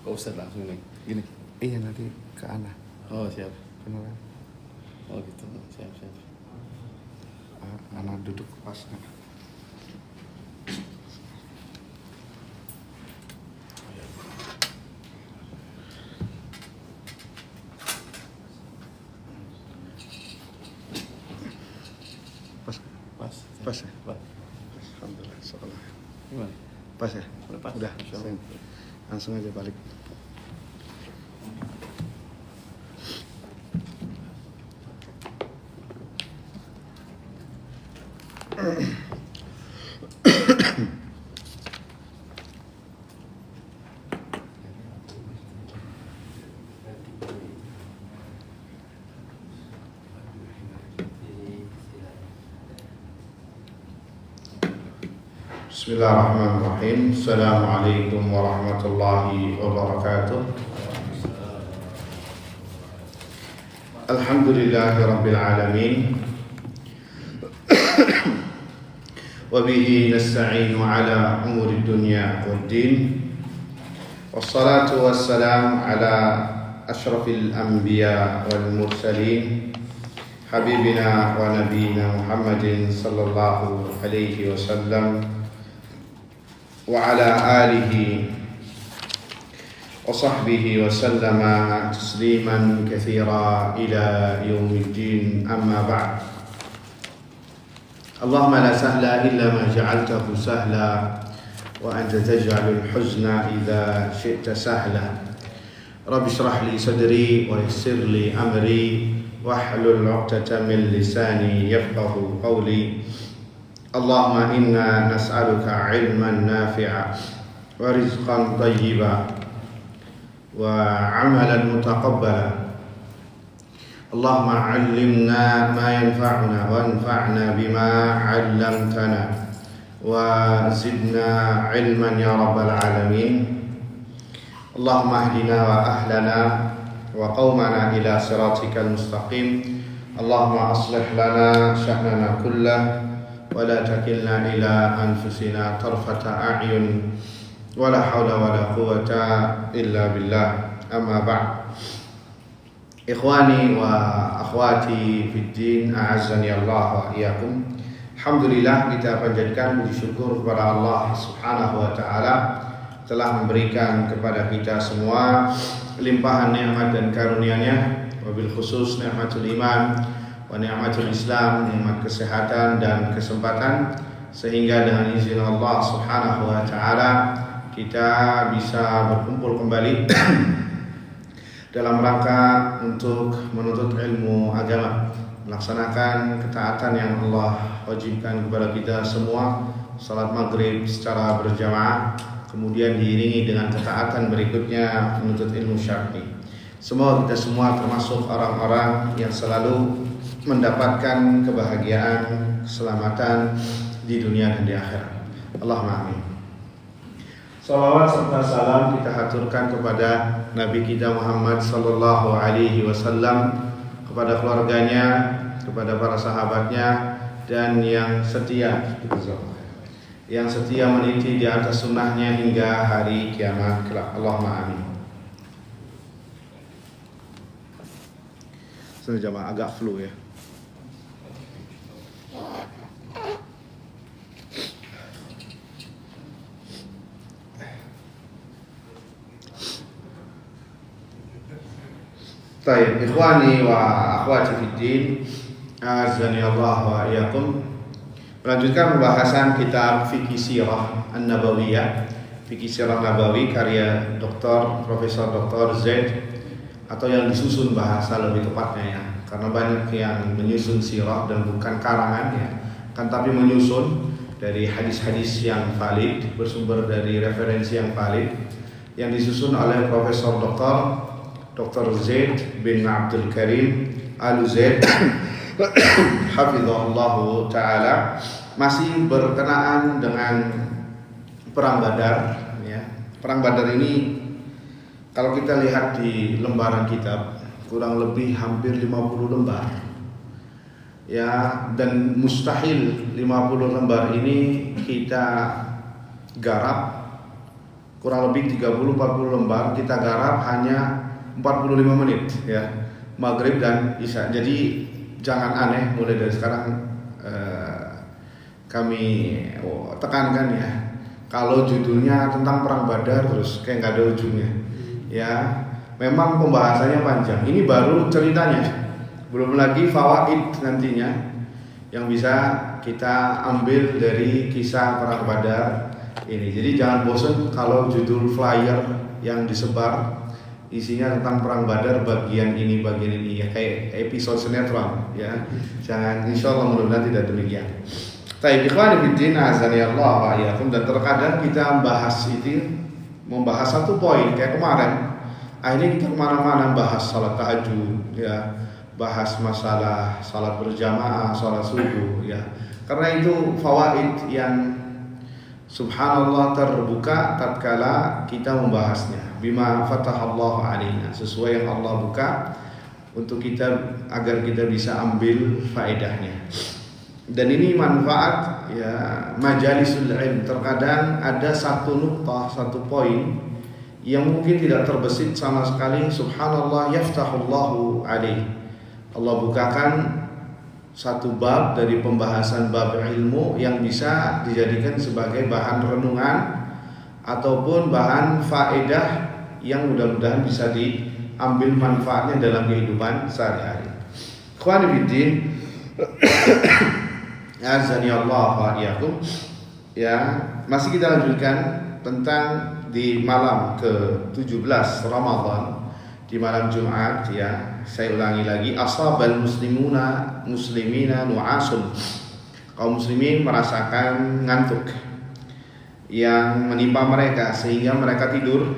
Kok Ustaz langsung nih? Gini. Iya nanti ke Ana. Oh siap. Beneran. Oh gitu. Siap. Ana duduk pas. Pas ya? Pas. Alhamdulillah, sekolah. Gimana? Pas ya? Udah pas. Udah, Insya Allah. langsung aja balik. Bismillahirrahmanirrahim. Assalamualaikum warahmatullahi wabarakatuh. Alhamdulillahirabbil alamin. Wabihi nasta'inu ala umuri dunya waddin. Wassalatu wassalamu ala asyrafil anbiya wal mursalin, habibina wa nabiyina Muhammadin sallallahu alaihi wasallam wa ala alihi wa sahbihi wa sallama tasliman katsira ila yaumiddin, amma ba'd. Allahumma la sahla illa ma ja'altahu sahla wa anta taj'alul huzna idza syi'ta sahla. Rabbi shrah li sadri wa yassir li amri wahlul 'uqdatam min lisani yafqahu qawli. Allahumma inna nas'aluka ilman nafi'a wa rizqan tayyiba wa amalan mutaqabbala. Allahumma 'allimna ma yanfa'una wanfa'na bima 'allamtana wa zidna ilman ya rabbal alamin. Allahumma ahdina wa ahlana wa qaumana ila siratikal mustaqim. Allahumma aslih lana sya'nana kullah wa la takilna ila anfusina tarfata a'yun wa la hawla wa la quwwata illa billah, amma ba'd. Ikhwani wa akhwati fid din, a'azzani Allah wa iyyakum. Alhamdulillah, kita panjatkan puji syukur kepada Allah Subhanahu wa taala telah memberikan kepada kita semua limpahan nikmat dan karunia-Nya, wabil khusus nikmatul iman wa ni'matul Islam, nikmat kesehatan dan kesempatan, sehingga dengan izin Allah Subhanahu wa taala kita bisa berkumpul kembali dalam rangka untuk menuntut ilmu agama, melaksanakan ketaatan yang Allah wajibkan kepada kita semua, salat maghrib secara berjamaah, kemudian diiringi dengan ketaatan berikutnya menuntut ilmu syar'i. Semoga kita semua termasuk orang-orang yang selalu mendapatkan kebahagiaan, keselamatan di dunia dan di akhirat. Allahumma amin. Salawat serta salam kita haturkan kepada Nabi kita Muhammad sallallahu alaihi wasallam, kepada keluarganya, kepada para sahabatnya, dan yang setia meniti di atas sunnahnya hingga hari kiamat kelak. Allahumma amin. Sudah jamaah agak flu ya. Baik, ikhwani wa akhwati fid din, azani Allah wa iyyakum. Melanjutkan pembahasan kitab Fiqh Sirah An-Nabawiyah, Fiqh Sirah Nabawi karya Dr. Profesor Dr. Z, atau yang disusun bahasa lebih tepatnya ya, karena banyak yang menyusun sirah dan bukan karangan ya, kan tapi menyusun dari hadis-hadis yang valid, bersumber dari referensi yang valid, yang disusun oleh Profesor Dr. Zaid bin Abdul Karim Al-Zaid hafizahullahu ta'ala, masih berkenaan dengan Perang Badar ya. Perang Badar ini kalau kita lihat di lembaran kitab kurang lebih hampir 50 lembar ya, dan mustahil 50 lembar ini kita garap kurang lebih 30-40 lembar, kita garap hanya 45 menit ya, maghrib dan isya. Jadi jangan aneh, mulai dari sekarang kami tekankan ya, kalau judulnya tentang perang Badar terus kayak nggak ada ujungnya ya. Memang pembahasannya panjang, ini baru ceritanya, belum lagi fawaid nantinya yang bisa kita ambil dari kisah perang Badar ini. Jadi jangan bosan kalau judul flyer yang disebar isinya tentang perang Badar bagian ini ya, kayak episode sinetron ya. Jangan, insyaallah mudah-mudahan tidak demikian. Taib ikhwan fillah azani Allah wa iyyakum. Dan terkadang kita membahas satu poin kayak kemarin, akhirnya kita kemana-mana bahas salat tahajud ya, bahas masalah salat berjamaah, salat subuh ya. Karena itu fawaid yang subhanallah terbuka tatkala kita membahasnya. Bima fatahallahu alaina, sesuai yang Allah buka untuk kita agar kita bisa ambil faedahnya. Dan ini manfaat ya majalisul ilm. Terkadang ada satu nuktah, satu poin yang mungkin tidak terbesit sama sekali, subhanallah yaftahullahu alaih, Allah bukakan satu bab dari pembahasan bab ilmu yang bisa dijadikan sebagai bahan renungan ataupun bahan faedah yang mudah-mudahan bisa diambil manfaatnya dalam kehidupan sehari-hari. Ikhwani fiddin, azani Allah wa iyyakum. Ya, masih kita lanjutkan tentang di malam ke-17 Ramadan, di malam Jumat ya. Saya ulangi lagi, asabal muslimina nu'asun. Kaum muslimin merasakan ngantuk yang menimpa mereka sehingga mereka tidur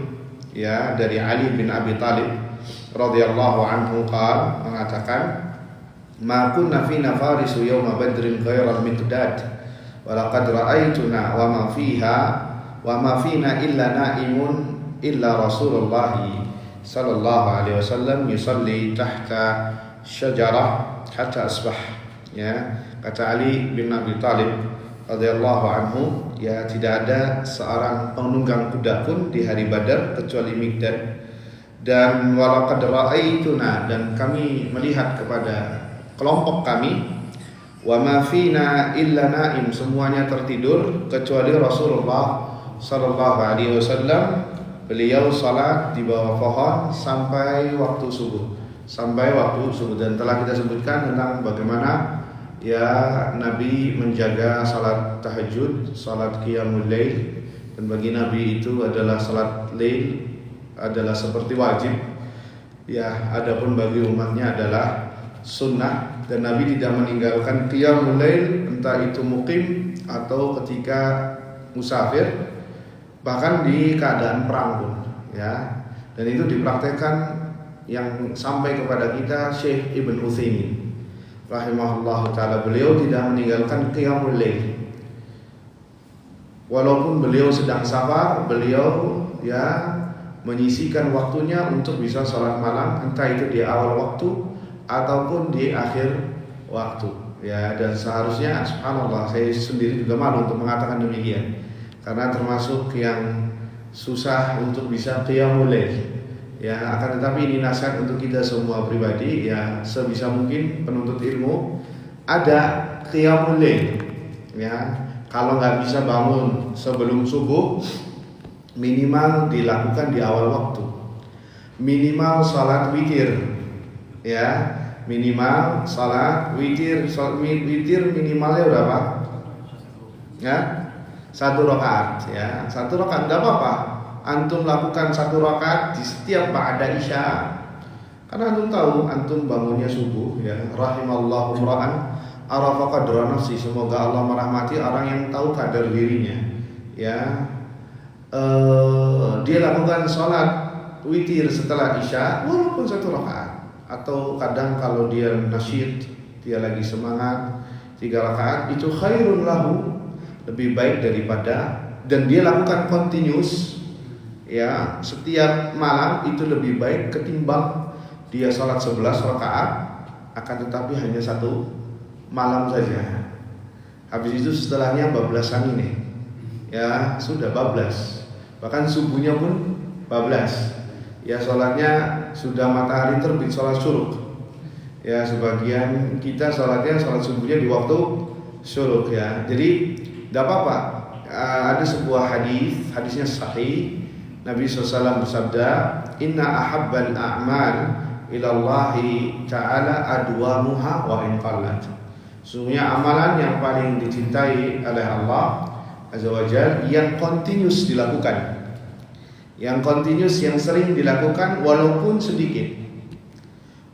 ya. Dari Ali bin Abi Thalib radhiyallahu anhu mengatakan, ma kunna fina farisu yawma badrin ghairal miqdad wa laqad ra'aytuna wa ma fina illa na'imun illa Rasulullah sallallahu alaihi wasallam yusalli tahta syajarah hatta asbah ya. Kata Ali bin Abi Thalib radhiyallahu anhu ya, tidak ada seorang penunggang kuda pun di hari Badar kecuali Miqdad. Dan walaqad ra'aituna, dan kami melihat kepada kelompok kami, wa ma fina illa naim, semuanya tertidur kecuali Rasulullah sallallahu alaihi wasallam. Beliau salat di bawah pohon sampai waktu subuh, dan telah kita sebutkan tentang bagaimana ya Nabi menjaga salat tahajud, salat qiyamul lail, dan bagi Nabi itu adalah salat lail adalah seperti wajib ya, adapun bagi umatnya adalah sunnah. Dan Nabi tidak meninggalkan qiyamul lail entah itu muqim atau ketika musafir, bahkan di keadaan perang pun ya. Dan itu dipraktekkan yang sampai kepada kita Syekh Ibn Utsaimin rahimahullah ta'ala. Beliau tidak meninggalkan qiyamul lail walaupun beliau sedang safar. Beliau ya menyisikan waktunya untuk bisa sholat malam, entah itu di awal waktu ataupun di akhir waktu ya. Dan seharusnya subhanallah, saya sendiri juga malu untuk mengatakan demikian, karena termasuk yang susah untuk bisa qiyamul lail ya. Akan tetapi ini nasihat untuk kita semua pribadi ya, sebisa mungkin penuntut ilmu ada qiyamul lail ya. Kalau nggak bisa bangun sebelum subuh, minimal dilakukan di awal waktu. Minimal salat witir ya, minimal salat witir. Salat witir minimalnya berapa ya? 1 rakaat ya, 1 rakaat enggak apa-apa. Antum lakukan 1 rakaat di setiap ba'da isya. Karena antum tahu antum bangunnya subuh ya. Rahimallahu ra'an arafa qadra nafsi, semoga Allah merahmati orang yang tahu kadar dirinya ya. Dia lakukan salat witir setelah isya walaupun 1 rakaat, atau kadang kalau dia nasyid, dia lagi semangat 3 rakaat, itu khairun lahu, lebih baik daripada, dan dia lakukan continuous ya setiap malam, itu lebih baik ketimbang dia salat 11 rakaat akan tetapi hanya 1 malam saja. Habis itu setelahnya bablasan ini ya, sudah bablas Bahkan subuhnya pun 14. Ya sholatnya sudah matahari terbit, sholat syuruk. Ya sebagian kita sholat subuhnya di waktu syuruk ya. Jadi tidak apa-apa. Ada sebuah hadisnya sahih. Nabi SAW bersabda, Inna ahabbal a'mal ilallahi ta'ala adwamuha wa in qallat. Sesungguhnya amalan yang paling dicintai oleh Allah Azza wa Jalla yang continuous dilakukan, yang continuous, yang sering dilakukan walaupun sedikit,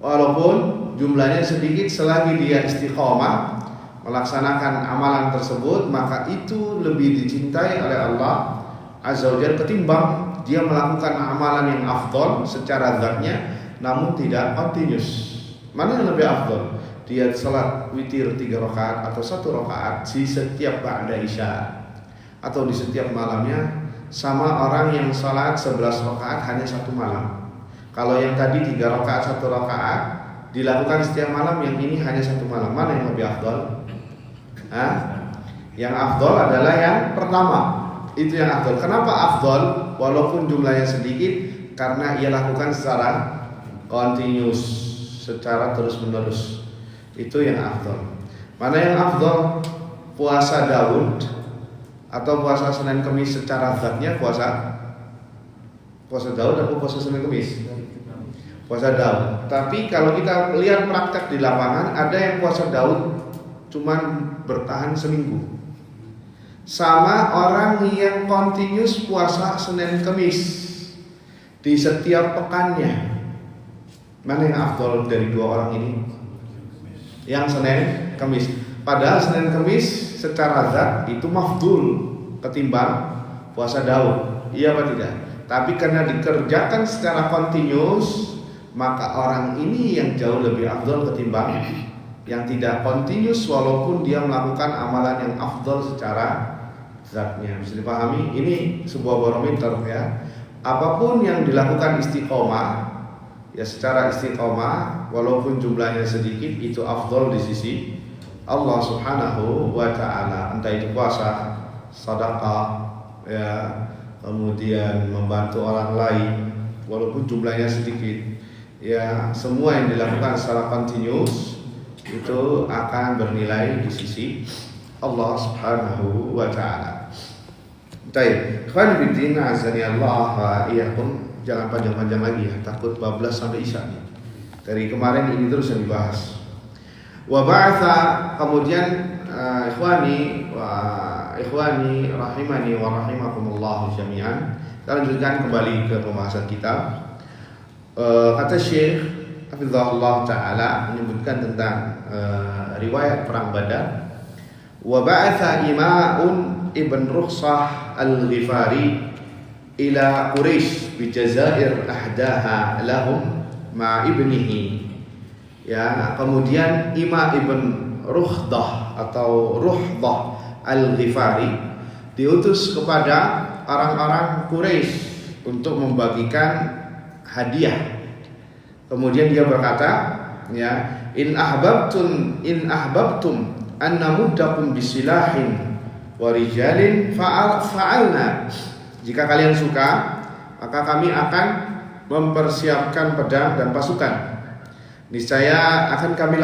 walaupun jumlahnya sedikit, selagi dia istiqomah melaksanakan amalan tersebut, maka itu lebih dicintai oleh Allah Azza wa Jalla ketimbang dia melakukan amalan yang afdol secara zatnya namun tidak continuous. Mana yang lebih afdol? Dia salat witir 3 rakaat atau 1 rakaat di setiap ba'da isya atau di setiap malamnya, sama orang yang salat 11 rakaat hanya 1 malam. Kalau yang tadi 3 rakaat 1 rakaat dilakukan setiap malam, yang ini hanya 1 malam. Mana yang lebih afdol? Yang afdol adalah yang pertama. Itu yang afdol. Kenapa afdol? Walaupun jumlahnya sedikit, karena ia lakukan secara continuous, secara terus menerus. Itu yang afdol. Mana yang afdol? Puasa Daud atau puasa Senin Kemis secara zatnya? Puasa Daud atau puasa Senin Kemis? Puasa Daud. Tapi kalau kita lihat praktek di lapangan, ada yang puasa Daud cuman bertahan seminggu, sama orang yang continuous puasa Senin Kemis di setiap pekannya. Mana yang afdol dari 2 orang ini? Yang Senin Kemis. Padahal Senin Kemis secara zat itu mafdul ketimbang puasa Daud. Iya apa tidak? Tapi karena dikerjakan secara continuous, maka orang ini yang jauh lebih afdol ketimbang yang tidak continuous walaupun dia melakukan amalan yang afdol secara zatnya. Bisa dipahami? Ini sebuah barometer ya. Apapun yang dilakukan istiqomah, ya secara istiqomah walaupun jumlahnya sedikit, itu afdol di sisi Allah Subhanahu wa taala. Entah itu puasa, sedekah, ya, kemudian membantu orang lain walaupun jumlahnya sedikit. Ya, semua yang dilakukan secara continuous itu akan bernilai di sisi Allah Subhanahu wa taala. Baik, ikhwan fillah azani Allah wa iyyakum. Jangan panjang-panjang lagi ya, takut 12 sampai isya nih. Dari kemarin ini terus yang dibahas. Wa ba'atha, kemudian ikhwani rahimani wa rahimakumullah jami'an. Kita lanjutkan kembali ke pembahasan kita. Kata Syekh hafizahullah taala menyebutkan tentang riwayat perang Badar. Wa ba'atha Ima'un ibn Rukhsah al-Ghifari ila Quraisy bi Jazair ahdaha lahum ma ibnihi. Ya, kemudian Ima ibn Rukhdah atau Ruhdah al-Ghifari diutus kepada orang-orang Quraisy untuk membagikan hadiah. Kemudian dia berkata, ya, in ahbabtum an namuddakum bisilahin wa rijalin fa'alna. Jika kalian suka, maka kami akan mempersiapkan pedang dan pasukan. Niscaya akan kami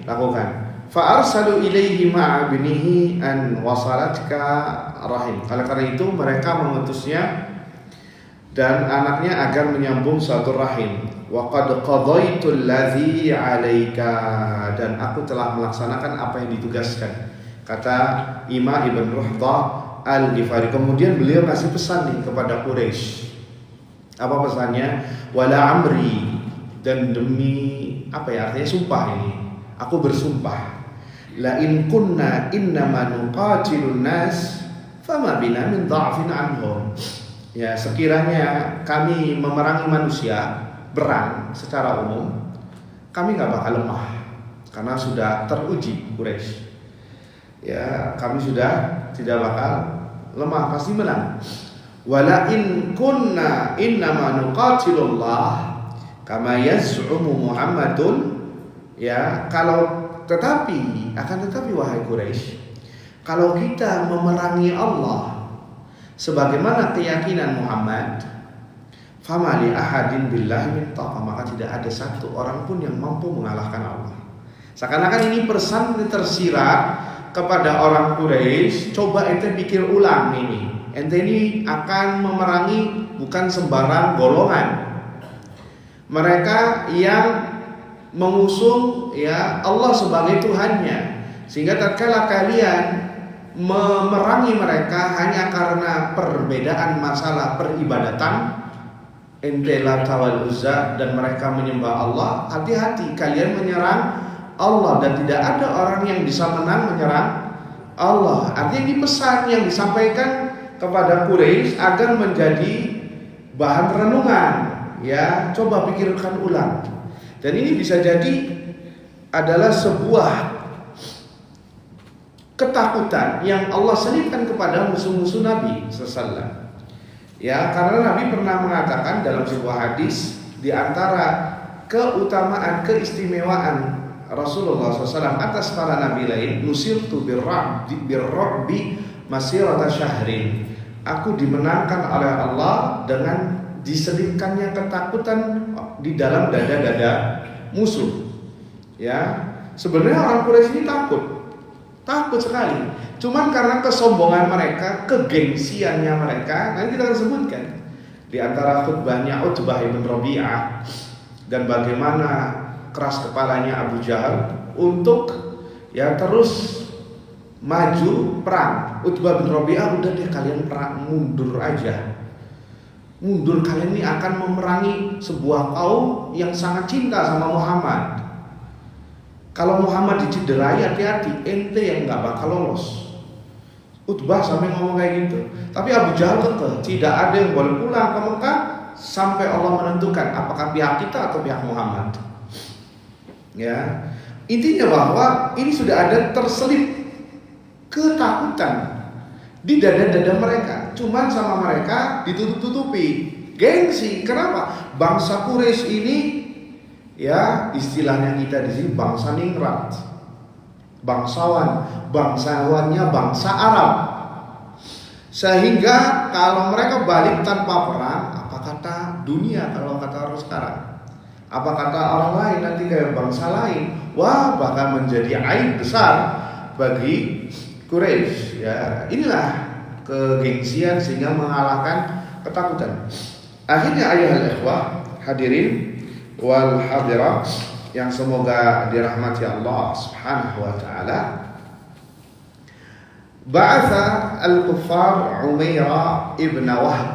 lakukan. Fa arsalu ilaihi ma'a binihi an wasalatka rahim. Karena itu mereka mengutusnya dan anaknya agar menyambung satu rahim. Wa qad qadaitu allazi 'alaika, dan aku telah melaksanakan apa yang ditugaskan, kata Ima ibn Ruhdah al-Ghifari. Kemudian beliau ngasih pesan nih kepada Quraisy. Apa pesannya? Wala amri, dan demi apa ya, artinya sumpah ini. Aku bersumpah, la in kunna innama nuqatilun nas fama bina min dha'fin anhum. Ya, sekiranya kami memerangi manusia, berang secara umum, kami nggak bakal lemah karena sudah teruji Quraisy. Ya, kami sudah tidak bakal lemah, pasti menang. Wala in kunna innama nuqatilullah kama yaz'umu Muhammadun. Ya, tetapi wahai Quraisy, kalau kita memerangi Allah sebagaimana keyakinan Muhammad, fama li ahadin billahi min taqa, maka tidak ada satu orang pun yang mampu mengalahkan Allah. Seakan-akan ini pesan tersirat kepada orang Quraisy, coba ente pikir ulang ini. Ente ini akan memerangi bukan sembarang golongan. Mereka yang mengusung ya Allah sebagai Tuhannya, sehingga tatkala kalian memerangi mereka hanya karena perbedaan masalah peribadatan, ente Lata wal Uzza dan mereka menyembah Allah, hati-hati kalian menyerang Allah dan tidak ada orang yang bisa menang menyerang Allah. Artinya ini pesan yang disampaikan kepada Quraisy agar menjadi bahan renungan. Ya, coba pikirkan ulang. Dan ini bisa jadi adalah sebuah ketakutan yang Allah selipkan kepada musuh-musuh Nabi SAW. Ya, karena Nabi pernah mengatakan dalam sebuah hadis, di antara keutamaan, keistimewaan Rasulullah SAW atas para nabi lain, nusirtu birrabbi masirata syahrin. Aku dimenangkan oleh Allah dengan diselipkannya ketakutan di dalam dada-dada musuh. Ya, sebenarnya orang Quraisy ini takut sekali. Cuman karena kesombongan mereka, kegengsiannya mereka, nanti kita akan sebutkan di antara khutbahnya Utbah ibn Rabi'ah dan bagaimana keras kepalanya Abu Jahal untuk ya terus maju perang. Utbah bin Rabi'ah, udah deh kalian perang, mundur aja. Mundur, kalian ini akan memerangi sebuah kaum yang sangat cinta sama Muhammad. Kalau Muhammad dicederai, hati-hati, ente yang nggak bakal lolos. Utbah sampai ngomong kayak gitu. Tapi Abu Jahal kekeh, tidak ada yang boleh pulang ke Mekah sampai Allah menentukan apakah pihak kita atau pihak Muhammad. Ya, intinya bahwa ini sudah ada terselip ketakutan di dada-dada mereka. Cuman sama mereka ditutup-tutupi gengsi. Kenapa? Bangsa Quraisy ini ya istilahnya kita di sini bangsa ningrat, bangsawannya bangsa Arab. Sehingga kalau mereka balik tanpa perang, apa kata dunia kalau kata orang sekarang? Apa kata orang lain nanti kayak bangsa lain? Wah, bakal menjadi aib besar bagi Quraisy. Ya, inilah kegengsian sehingga mengalahkan ketakutan. Akhirnya ayuhal ikhwah, hadirin wal hadirat yang semoga dirahmati Allah Subhanahu wa taala, ba'atha al-kuffar Umairah ibn Wahb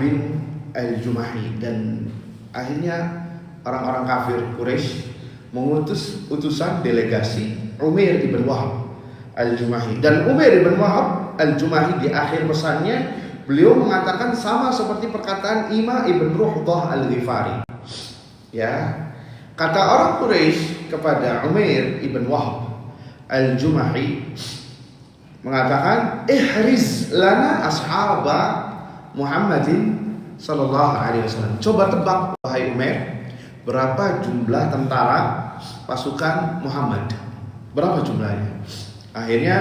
al-Jumahi, dan akhirnya orang-orang kafir Quraisy mengutus utusan delegasi Umair ibn Wahb al-Jumahi. Dan Umair ibn Wahb al-Jumahi di akhir pesannya beliau mengatakan sama seperti perkataan Ima ibn Ruhbah al-Ghifari. Ya, kata orang Quraisy kepada Umair ibn Wahb al-Jumahi mengatakan, ihriz lana ashaba Muhammadin sallallahu alaihi wasallam. Coba tebak wahai Umair, berapa jumlah tentara pasukan Muhammad? Berapa jumlahnya? Akhirnya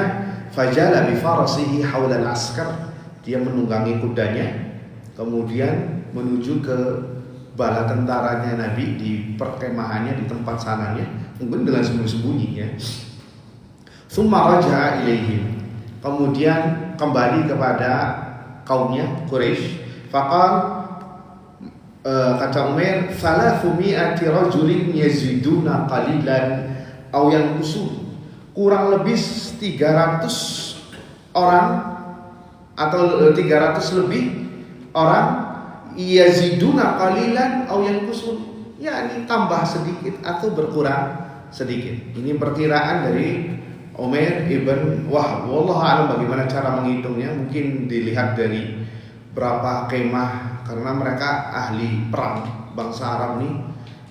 fajala bi farasihi haula al-askar, dia menunggangi kudanya kemudian menuju ke bala tentaranya Nabi di perkemahannya, di tempat sananya, mungkin dengan sembunyi-sembunyinya. Tsumma raja'a ilaihim, kemudian kembali kepada kaumnya Quraisy. Faqal, kata Umair, 300 rajulin yaziduna qalilan aw yanqusun, kurang lebih 300 orang atau 300 lebih orang, yaziduna qalilan aw yanqusun, yakni tambah sedikit atau berkurang sedikit. Ini perkiraan dari Umair ibn Wahb. Wallahu a'lam bagaimana cara menghitungnya, mungkin dilihat dari berapa kemah, karena mereka ahli perang. Bangsa Arab nih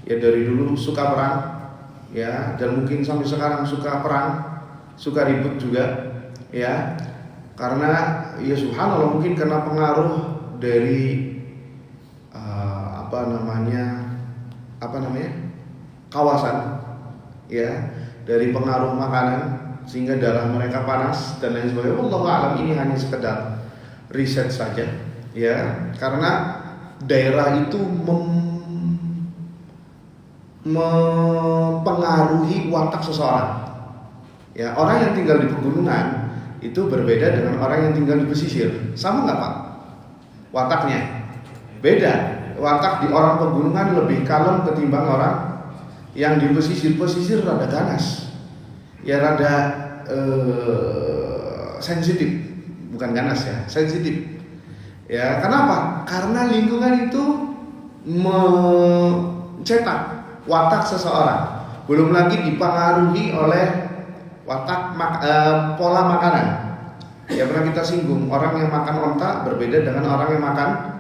ya dari dulu suka perang ya, dan mungkin sampai sekarang suka perang, suka ribut juga ya, karena ya subhanallah mungkin karena pengaruh dari kawasan ya, dari pengaruh makanan sehingga darah mereka panas dan lain sebagainya. Wallahu a'lam, ini hanya sekedar riset saja Ya, karena daerah itu mempengaruhi watak seseorang. Ya, orang yang tinggal di pegunungan itu berbeda dengan orang yang tinggal di pesisir. Sama nggak Pak? Wataknya beda. Watak di orang pegunungan lebih kalem ketimbang orang yang di pesisir. Pesisir rada ganas, ya rada sensitif, bukan ganas ya, sensitif. Ya, kenapa? Karena lingkungan itu mencetak watak seseorang. Belum lagi dipengaruhi oleh watak pola makanan. Ya, pernah kita singgung, orang yang makan onta berbeda dengan orang yang makan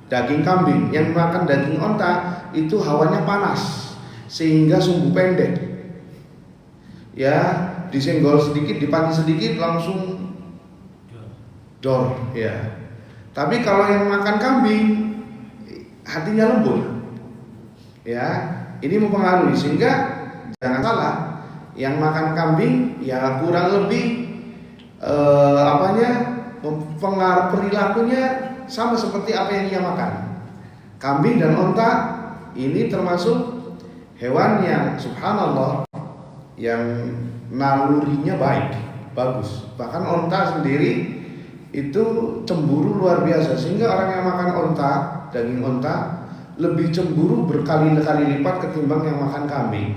daging kambing. Yang makan daging onta itu hawanya panas sehingga sumbu pendek. Ya, disenggol sedikit, dipanci sedikit langsung dor, ya. Tapi kalau yang makan kambing hatinya lembut. Ya, ini mempengaruhi, sehingga jangan salah, yang makan kambing ya kurang lebih pengaruh perilakunya sama seperti apa yang ia makan. Kambing dan onta ini termasuk hewan yang subhanallah yang nalurinya baik, bagus. Bahkan onta sendiri itu cemburu luar biasa, sehingga orang yang makan onta, daging onta, lebih cemburu berkali-kali lipat ketimbang yang makan kambing.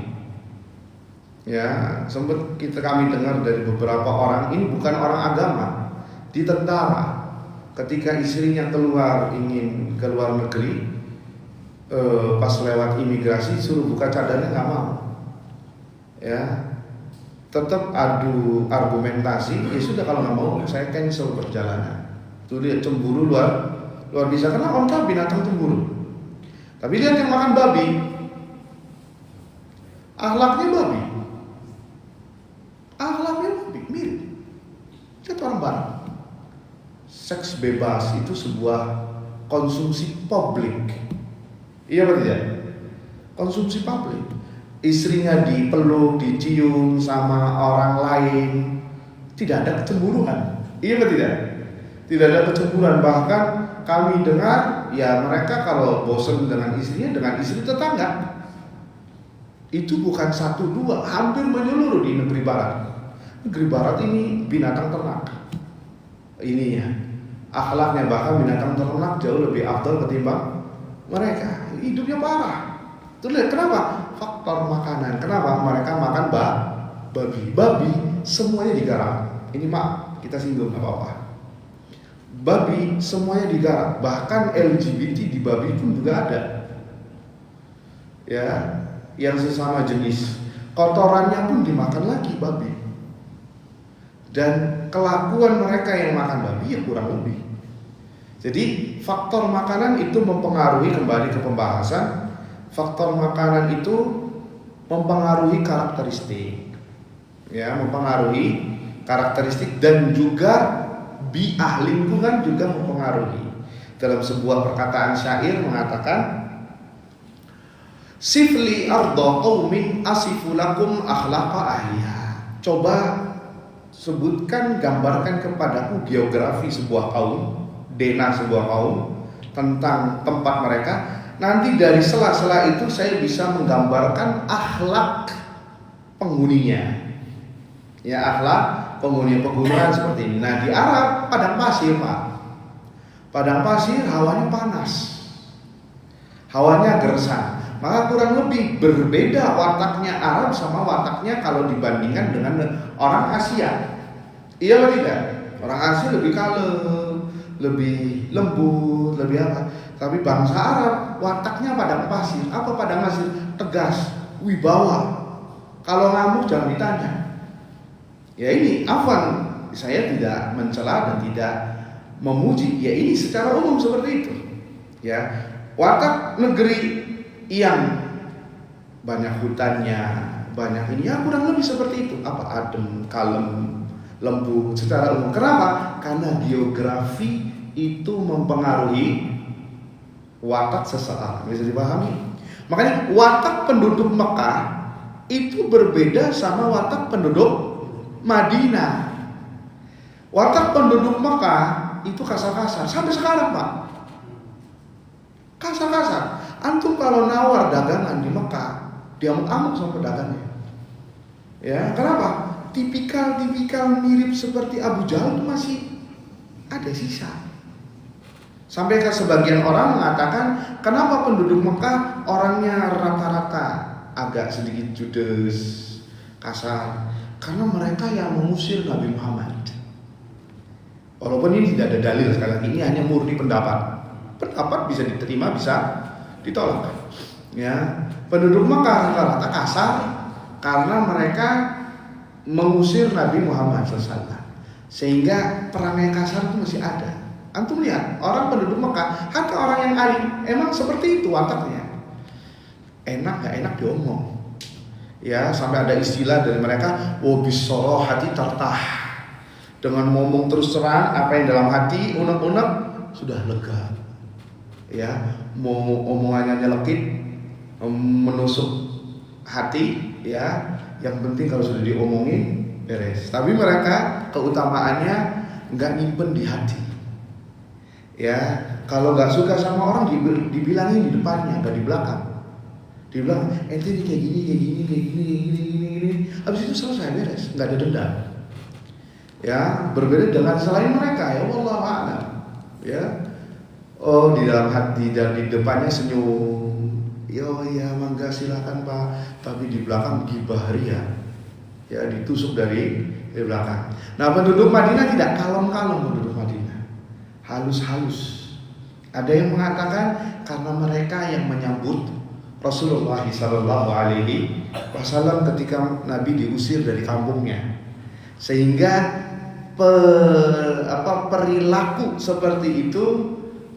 Ya, sempat kami dengar dari beberapa orang, ini bukan orang agama, di tentara, ketika istrinya ingin keluar negeri, pas lewat imigrasi suruh buka cadarnya nggak mau. Ya, tetap adu argumentasi, ya sudah kalau nggak mau saya cancel perjalanan. Itu dia cemburu luar biasa, karena onta binatang cemburu. Tapi lihat yang makan babi, akhlaknya babi mirip. Lihat orang barat, seks bebas itu sebuah konsumsi publik. Iya atau tidak? Konsumsi publik. Istrinya dipeluk, dicium sama orang lain, tidak ada kecemburuan. Iya atau tidak? Tidak ada kecemburuan. Bahkan kami dengar, ya mereka kalau bosan dengan istrinya, dengan istri tetangga. Itu bukan 1-2, hampir menyeluruh di negeri barat. Negeri barat ini binatang ternak. Ini ya, akhlaknya, bahkan binatang ternak jauh lebih afdal ketimbang mereka. Hidupnya parah. Tuh lihat kenapa? Faktor makanan. Kenapa mereka makan babi semuanya digarap. Ini kita singgung nggak apa-apa. Babi semuanya digarap, bahkan LGBT di babi pun juga ada. Ya, yang sesama jenis, kotorannya pun dimakan lagi babi. Dan kelakuan mereka yang makan babi ya kurang lebih. Jadi faktor makanan itu mempengaruhi, kembali ke pembahasan, faktor makanan itu mempengaruhi karakteristik, ya, mempengaruhi karakteristik, dan juga bi'ah, lingkungan juga mempengaruhi. Dalam sebuah perkataan syair mengatakan, sifli ardo qaumin asifu lakum akhlaqa ahliha. Coba sebutkan, gambarkan kepadaku geografi sebuah kaum, denah sebuah kaum, tentang tempat mereka. Nanti dari sela-sela itu saya bisa menggambarkan akhlak penghuninya. Ya, akhlak penghuni pegunungan seperti ini. Nah, di Arab padang pasir, Pak. Padang pasir hawanya panas, hawanya gersang. Maka kurang lebih berbeda wataknya Arab sama wataknya kalau dibandingkan dengan orang Asia. Iya atau tidak? Orang Asia lebih kalem, lebih lembut, lebih apa. Tapi bangsa Arab wataknya padang pasir. Apa padang pasir? Tegas, wibawa. Kalau ngamuk jangan ditanya. Ya ini, afwan, saya tidak mencela dan tidak memuji. Ya ini secara umum seperti itu. Ya, watak negeri yang banyak hutannya, banyak ini, ya kurang lebih seperti itu. Apa, adem, kalem, lembut secara umum. Kenapa? Karena geografi itu mempengaruhi watak seseorang. Bisa dipahami? Makanya watak penduduk Mekah itu berbeda sama watak penduduk Madinah. Watak penduduk Mekah itu kasar-kasar sampai sekarang, Pak. kasar. Antum kalau nawar dagangan di Mekah, dia amuk sama pedagangnya. Ya, kenapa? Tipikal mirip seperti Abu Jahal itu masih ada sisa. Sampai ke sebagian orang mengatakan, kenapa penduduk Mekah orangnya rata-rata agak sedikit judes, kasar? Karena mereka yang mengusir Nabi Muhammad. Walaupun ini tidak ada dalil, sekali lagi ini hanya murni pendapat. Pendapat bisa diterima, bisa ditolak. Ya, penduduk Mekah rata-rata kasar karena mereka mengusir Nabi Muhammad SAW, sehingga perangai kasar itu masih ada. Antum lihat orang penduduk Mekah, hatta orang yang alim, emang seperti itu wataknya. Enak gak enak diomong. Ya, sampai ada istilah dari mereka, wabisoroh hati tartah. Dengan ngomong terus terang apa yang dalam hati, unek-unek sudah lega. Ya, mau omongannya nyelekit, menusuk hati, ya. Yang penting kalau sudah diomongin beres. Tapi mereka keutamaannya nggak nyimpen di hati. Ya, kalau nggak suka sama orang dibilangin di depannya, nggak di belakang. Dibilang, ente ini kayak gini. Habis itu selesai beres, nggak ada dendam. Ya, berbeda dengan selain mereka. Ya Allah a'lam. Ya, oh di dalam hati dan di depannya senyum. Yo ya mangga silakan Pak, tapi di belakang gibah ria. Ya, ditusuk dari belakang. Nah, penduduk Madinah tidak kalem-kalem penduduk Madinah. Halus-halus. Ada yang mengatakan karena mereka yang menyambut Rasulullah SAW ketika Nabi diusir dari kampungnya, sehingga perilaku seperti itu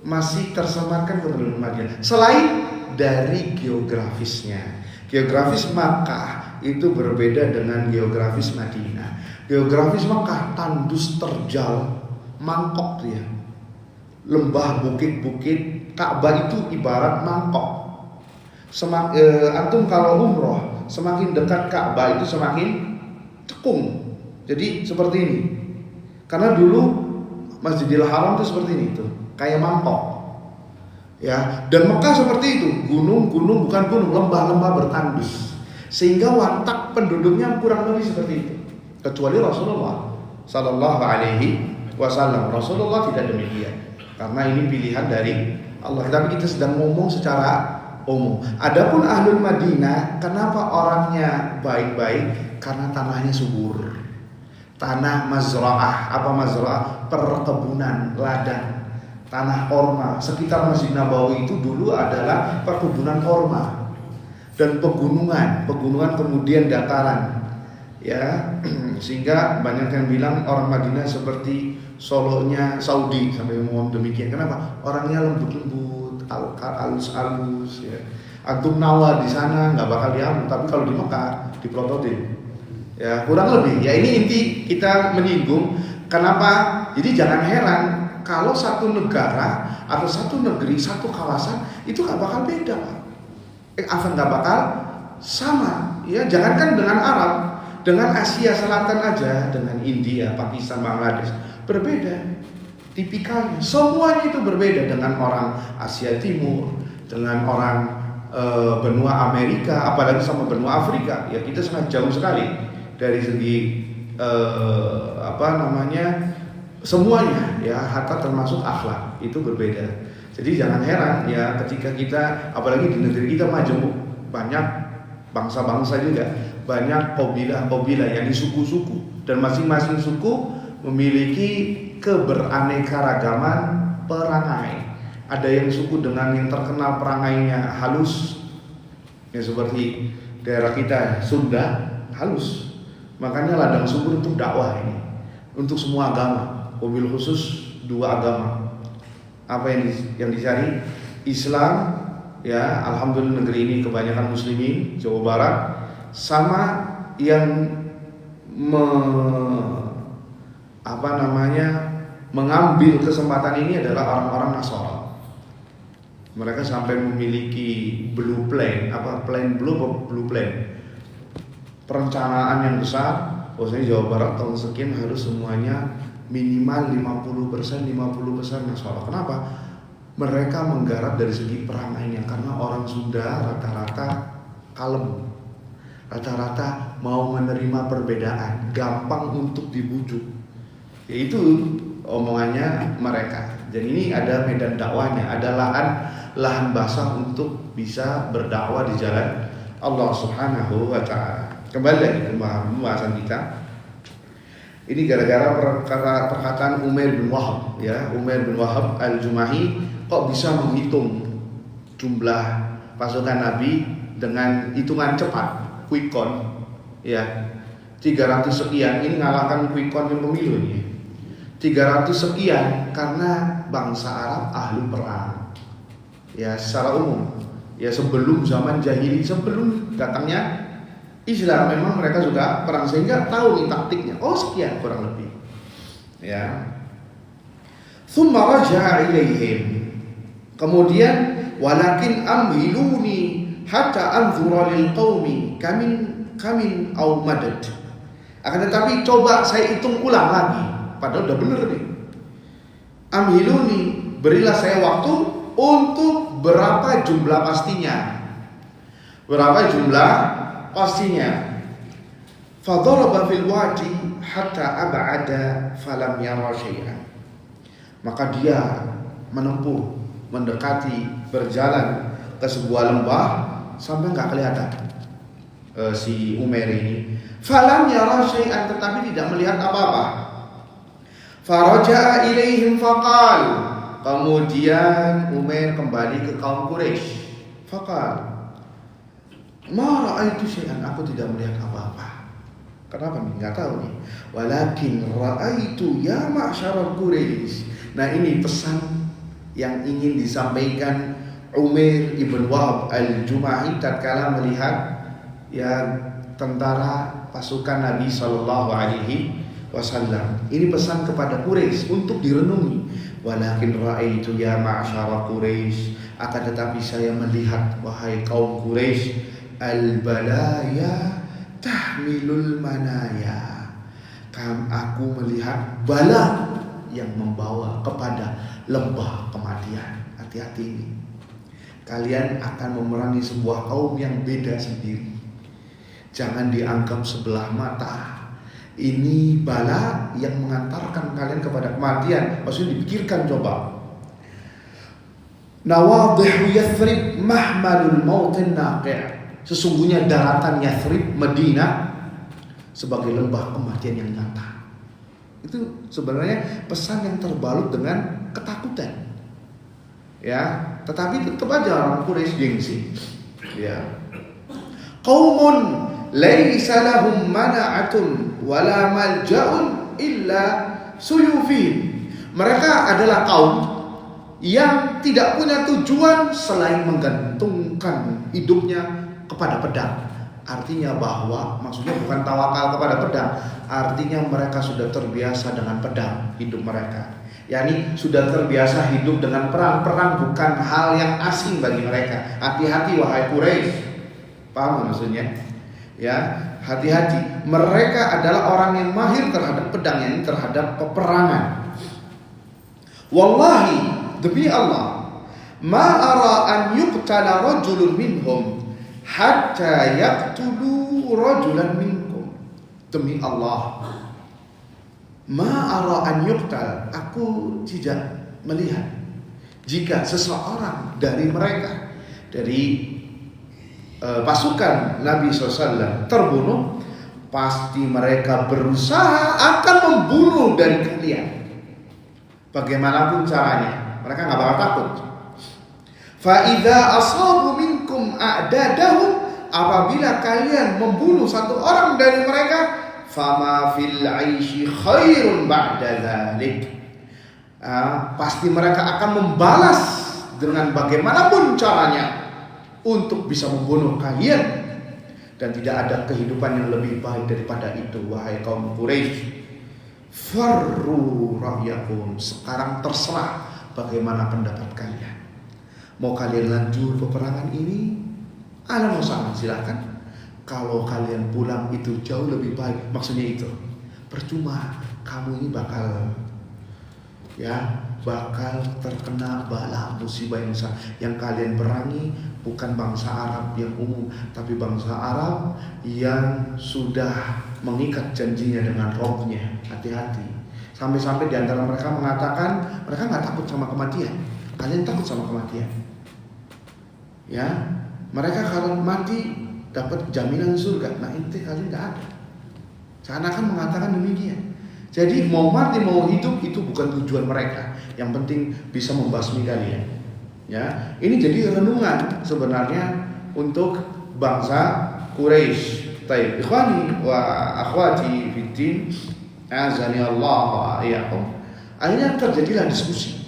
masih tersematkan ke penduduk Madinah. Selain dari geografisnya, geografis Makkah itu berbeda dengan geografis Madinah. Geografis Makkah tandus terjal, mangkok dia, lembah, bukit-bukit. Ka'bah itu ibarat mangkok. Antum kalau umroh, semakin dekat Ka'bah itu semakin cekung. Jadi seperti ini. Karena dulu Masjidil Haram itu seperti ini tuh, kayak mangkok. Ya, dan Mekah seperti itu, gunung-gunung bukan gunung, lembah-lembah bertandus, sehingga watak penduduknya kurang lebih seperti itu. Kecuali Rasulullah Sallallahu Alaihi Wasallam, Rasulullah tidak demikian, karena ini pilihan dari Allah. Tapi kita sedang ngomong secara umum. Adapun Ahlul Madinah, kenapa orangnya baik-baik? Karena tanahnya subur, tanah mazra'ah. Apa mazra'ah? Perkebunan, ladang. Tanah korma. Sekitar Masjid Nabawi itu dulu adalah perkebunan korma dan pegunungan kemudian dataran. Ya, sehingga banyak yang bilang orang Madinah seperti Solonya Saudi, sampai ngomong demikian. Kenapa? Orangnya lembut-lembut, halus-halus. Ya. Antum nawar di sana nggak bakal diamuk, tapi kalau di Mekah diprototin. Ya, kurang lebih. Ya, ini inti kita menyinggung. Kenapa? Jadi jangan heran kalau satu negara atau satu negeri, satu kawasan itu nggak bakal beda, Pak. Nggak bakal sama. Ya, jangankan dengan Arab, dengan Asia Selatan aja, dengan India, Pakistan, Bangladesh berbeda. Tipikalnya, semuanya itu berbeda dengan orang Asia Timur, dengan orang benua Amerika, apalagi sama benua Afrika. Ya, kita sangat jauh sekali dari segi semuanya, ya, hatta termasuk akhlak itu berbeda. Jadi jangan heran ya ketika kita, apalagi di negeri kita majemuk, banyak bangsa-bangsa juga, banyak kabilah-kabilah yang suku-suku, dan masing-masing suku memiliki keberaneka-ragaman perangai. Ada yang suku dengan yang terkenal perangainya halus, ya seperti daerah kita Sunda halus. Makanya ladang subur untuk dakwah ini, untuk semua agama. Mobil khusus dua agama. Apa yang dicari? Islam, ya, alhamdulillah negeri ini kebanyakan muslimin, Jawa Barat, sama yang mengambil kesempatan ini adalah orang-orang Nasara. Mereka sampai memiliki blue plan, blue plan, perencanaan yang besar. Bahwasanya Jawa Barat tahun sekian harus semuanya minimal 50% Nasara. Kenapa? mereka menggarap dari segi perangannya, karena orang Sunda rata-rata kalem, rata-rata mau menerima perbedaan, gampang untuk dibujuk. Yaitu omongannya mereka. Dan ini ada medan dakwahnya, ada lahan basah untuk bisa berdakwah di jalan Allah Subhanahu wa Ta'ala. Kembali lagi ke pembahasan kita. Ini gara-gara perkataan Umair bin Wahab, ya. Umair bin Wahab Al-Jumahi kok bisa menghitung jumlah pasukan Nabi dengan hitungan cepat, quick count, ya. 300 sekian, ini ngalahkan quick count yang pemilu ini. 300 sekian karena bangsa Arab ahli perang. Ya, secara umum. Ya, sebelum zaman jahili, sebelum datangnya Islam, memang mereka juga perang, sehingga tahu nih taktiknya. Oh, sekian kurang lebih. Ya. Tsumma raja'a ilaihim. Kemudian walakin amhiluni hatta anzura lil qaumi kamin au madad. Akan tetapi coba saya hitung ulang lagi. Padahal udah bener nih. Amhiluni, berilah saya waktu untuk berapa jumlah pastinya. Berapa jumlah pastinya. Fadaraba fil wadi hatta ab'ada falam yara syai'an. Maka dia menempuh, mendekati, berjalan ke sebuah lembah sampai enggak kelihatan si Umair ini. Falam yara syai'an, tetapi tidak melihat apa-apa. Faraja'a ilaihim faqal. Kemudian Umair kembali ke kaum Quraisy. Faqal, ma ra'aitu syai'an, aku tidak melihat apa-apa. Kenapa nih? Enggak tahu nih. Walakin ra'aitu ya ma'syaral Quraisy. Nah, ini pesan yang ingin disampaikan Umair ibn Wahab Al-Jumahi tatkala melihat ya tentara pasukan Nabi sallallahu alaihi wasallam. Ini pesan kepada Quraisy untuk direnungi. Walakin ra'aitu ya ma'syaral Quraisy, akan tetapi saya melihat wahai kaum Quraisy, al-balaya tahmilul manaya. Aku melihat bala yang membawa kepada lembah kematian. Hati-hati ini. Kalian akan memerangi sebuah kaum yang beda sendiri. Jangan dianggap sebelah mata. Ini bala yang mengantarkan kalian kepada kematian. Maksudnya dipikirkan coba. Nawadhihu Yathrib mahmalul mautin naqi'. Sesungguhnya daratan Yathrib, Madinah, sebagai lembah kematian yang nyata. Itu sebenarnya pesan yang terbalut dengan ketakutan. Ya, tetapi tetap aja orang Quraisy gengsi. Ya. Qaumun laisa lahum mana'atun wala malja'un illa suyufin. Mereka adalah kaum yang tidak punya tujuan selain menggantungkan hidupnya kepada pedang. Artinya bahwa maksudnya bukan tawakal kepada pedang, artinya mereka sudah terbiasa dengan pedang hidup mereka. Yani sudah terbiasa hidup dengan perang. Perang bukan hal yang asing bagi mereka. Hati-hati wahai Quraisy. Paham maksudnya? Ya, hati-hati. Mereka adalah orang yang mahir terhadap pedang, yang terhadap peperangan. Wallahi, demi Allah, ma ara an yuqtala rajulun minhum hatta yaqtulu rajulan minkum. Demi Allah, ma ara an yuqtal, aku tidak melihat jika seseorang dari mereka, dari pasukan Nabi SAW terbunuh, pasti mereka berusaha akan membunuh dari kalian. Bagaimanapun caranya, mereka nggak bakal takut. Fa idza asabu minkum a'dadahum, apabila kalian membunuh satu orang dari mereka, fama fil 'aishi khairun ba'da dzalik. Pasti mereka akan membalas dengan bagaimanapun caranya untuk bisa membunuh kalian, dan tidak ada kehidupan yang lebih baik daripada itu wahai kaum Quraisy. Farru ra'yakum, sekarang terserah bagaimana pendapat kalian. Mau kalian lanjut peperangan ini, ahlan wa sahlan, silakan. Kalau kalian pulang itu jauh lebih baik. Maksudnya itu, percuma kamu ini bakal ya bakal terkena bala musibah yang besar. Yang kalian perangi bukan bangsa Arab yang umum, tapi bangsa Arab yang sudah mengikat janjinya dengan Rabbnya. Hati-hati. Sampai-sampai di antara mereka mengatakan mereka nggak takut sama kematian. Kalian takut sama kematian. Ya, mereka kalau mati dapat jaminan surga. Nah, ente kalian nggak ada. Seakan-akan mengatakan demikian. Jadi mau mati mau hidup itu bukan tujuan mereka. Yang penting bisa membasmi kalian. Ya, ini jadi renungan sebenarnya untuk bangsa Quraisy. Taib, ikhwani wa akhwati fiddin, azani Allah wa iyyakum. Akhirnya terjadilah diskusi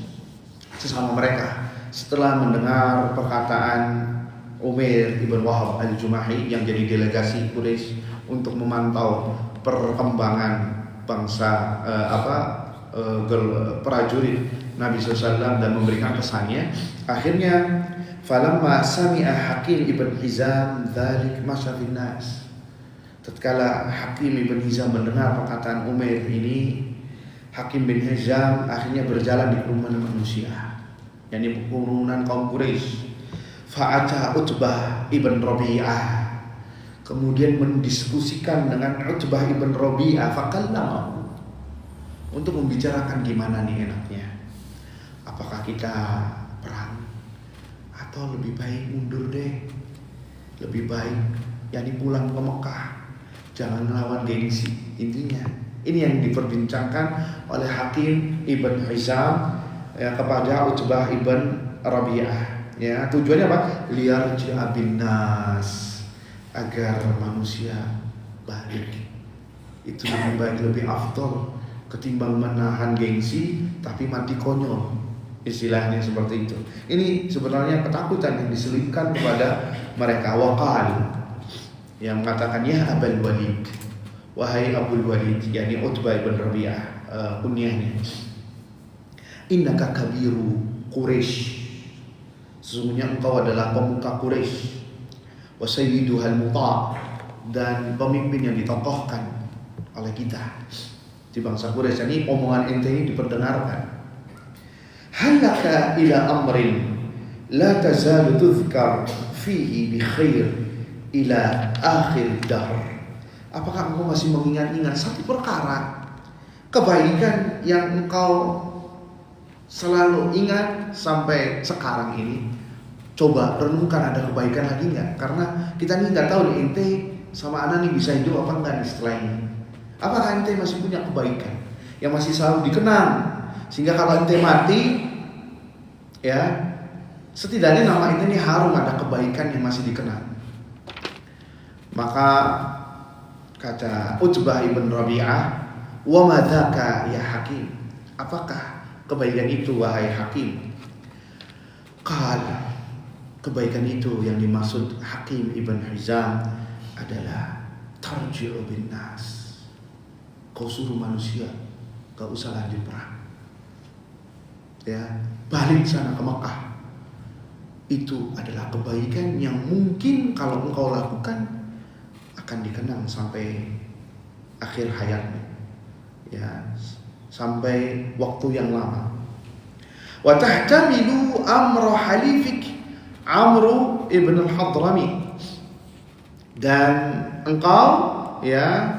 sesama mereka setelah mendengar perkataan Umair ibn Wahab al-Jumahi yang jadi delegasi Quraisy untuk memantau perkembangan bangsa prajurit Nabi SAW dan memberikan pesannya. Akhirnya falamma sami'a Hakim ibn Hizam dzalik masya bin nas. Tatkala Hakim ibn Hizam mendengar perkataan Umair ini, Hakim bin Hizam akhirnya berjalan di kerumunan manusia, yakni kerumunan kaum Quraisy. Fa'ata Utbah ibn Rabi'ah, kemudian mendiskusikan dengan Utbah ibn Rabi'ah, faqallamahu, untuk membicarakan gimana nih enaknya. Apakah kita perang atau lebih baik mundur deh? Lebih baik yakni pulang ke Mekah, jangan melawan gengsi. Intinya ini yang diperbincangkan oleh Hakim ibn Hizam ya, kepada Utbah ibn Rabi'ah. Ya, tujuannya apa? Liyarji'a bin nas, agar manusia balik. Itu lebih baik, lebih afdol ketimbang menahan gengsi tapi mati konyol. Istilahnya seperti itu. Ini sebenarnya ketakutan yang diselipkan kepada mereka. Waqal, yang mengatakan ya Abul Walid, wahai Abul Walid, yakni Utbah ibn Rabi'ah, kunyahnya, innaka kabiru Quraisy, sesungguhnya engkau adalah pemuka Quraisy, wa sayyiduhal muta', dan pemimpin yang ditokohkan oleh kita di bangsa Quraisy. Ini omongan ente ini diperdengarkan. Halaka ila amrin la tazalu tuzkar fihi bi khair ila akhir dahr. Apakah engkau masih mengingat-ingat satu perkara kebaikan yang engkau selalu ingat sampai sekarang ini? Coba renungkan, ada kebaikan lagi nggak? Karena kita nih nggak tahu nih ente sama Ana nih bisa hidup apa enggak nih setelah ini. Apakah ente masih punya kebaikan yang masih selalu dikenang, sehingga kalau ente mati, ya setidaknya nama ente ini harum, ada kebaikan yang masih dikenang. Maka kata Utbah ibn Rabi'ah, wa madzaka ya Hakim, apakah kebaikan itu wahai Hakim? Qala, kebaikan itu yang dimaksud Hakim ibn Hizam adalah tarji'u bin nas, kau suruh manusia gak usah lanjut perang, ya balik sana ke Mekah. Itu adalah kebaikan yang mungkin kalau engkau lakukan akan dikenang sampai akhir hayatmu, ya sampai waktu yang lama. Wa tahtamilu amra halifik Amru ibn al-Hadrami, dan engkau ya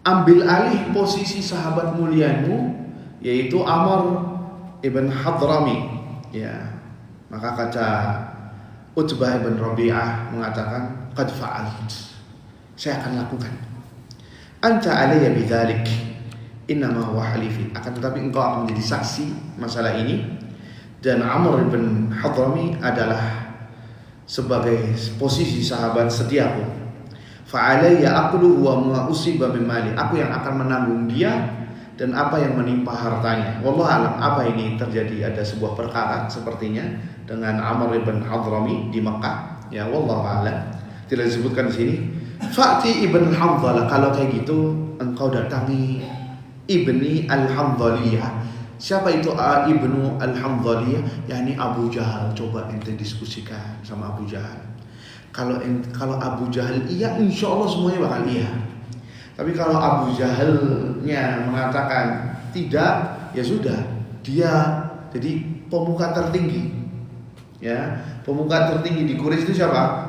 ambil alih posisi sahabat muliamu yaitu Amr ibn Hadrami, ya. Maka kata Utbah ibn Rabi'ah mengatakan, qad fa'alt, saya akan lakukan. Anta alayya bidzalik innama huwa halifi, akan tetapi engkau akan menjadi saksi masalah ini. Dan Amr bin Hadrami adalah sebagai posisi sahabat setiaku. Fa'alayya aqluhu wa ma usiba min mali, aku yang akan menanggung dia dan apa yang menimpa hartanya. Wallahu alam, apa ini terjadi, ada sebuah perkara sepertinya dengan Amr bin Hadrami di Makkah. Ya wallahu alam, tidak disebutkan di sini. Fa'ti ibn Hanzalah, kalau kayak gitu engkau datangi ibni al-Hanzaliyah. Siapa itu Ibnu Al-Hamdaliyah? yakni Abu Jahal. Coba ente diskusikan sama Abu Jahal. Kalau Abu Jahal iya, insya Allah semuanya bakal iya. Tapi kalau Abu Jahalnya mengatakan tidak, ya sudah, dia jadi pemuka tertinggi. Ya, pemuka tertinggi di Quraisy itu siapa?